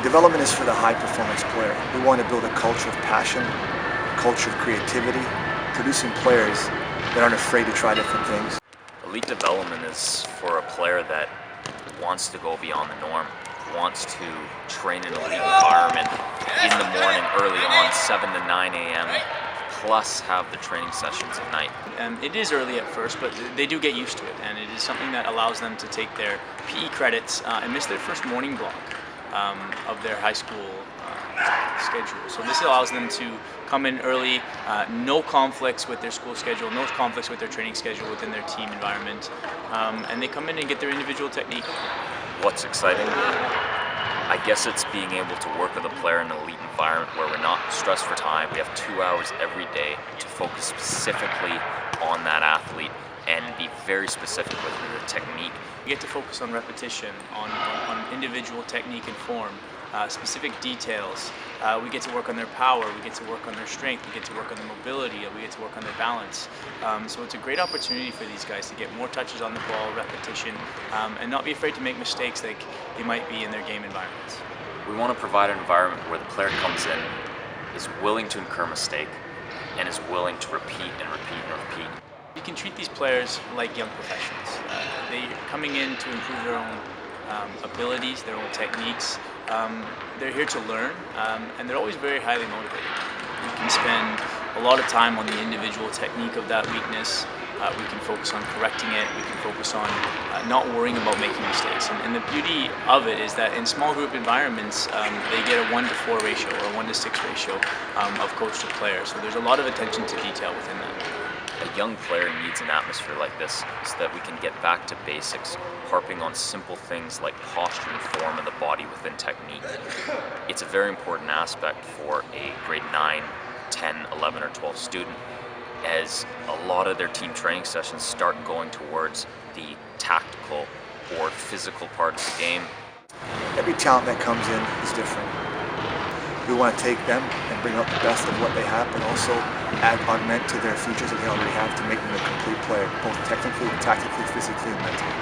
development is for the high-performance player. We want to build a culture of passion, a culture of creativity, producing players that aren't afraid to try different things. Elite development is for a player that wants to go beyond the norm, wants to train in an elite environment in the morning, early on, 7 to 9 a.m., plus have the training sessions at night. It is early at first, but they do get used to it, and it is something that allows them to take their PE credits and miss their first morning block of their high school schedule. So this allows them to come in early, no conflicts with their school schedule, no conflicts with their training schedule within their team environment, and they come in and get their individual technique. What's exciting? I guess it's being able to work with a player in an elite environment where we're not stressed for time. We have 2 hours every day to focus specifically on that athlete and be very specific with the technique. We get to focus on repetition, on individual technique and form, specific details. We get to work on their power, we get to work on their strength, we get to work on their mobility, we get to work on their balance. So it's a great opportunity for these guys to get more touches on the ball, repetition, and not be afraid to make mistakes like they might be in their game environments. We want to provide an environment where the player comes in, is willing to incur mistake, and is willing to repeat and repeat and repeat. You can treat these players like young professionals. They're coming in to improve their own abilities, their own techniques. They're here to learn, and they're always very highly motivated. We can spend a lot of time on the individual technique of that weakness. We can focus on correcting it. We can focus on not worrying about making mistakes. And the beauty of it is that in small group environments, they get a 1-to-4 ratio or a 1-to-6 ratio of coach to player. So there's a lot of attention to detail within that. A young player needs an atmosphere like this so that we can get back to basics, harping on simple things like posture and form of the body within technique. It's a very important aspect for a grade 9, 10, 11, or 12 student, as a lot of their team training sessions start going towards the tactical or physical part of the game. Every talent that comes in is different. We want to take them and bring out the best of what they have, but also augment to their features that they already have to make them a complete player, both technically, tactically, physically, and mentally.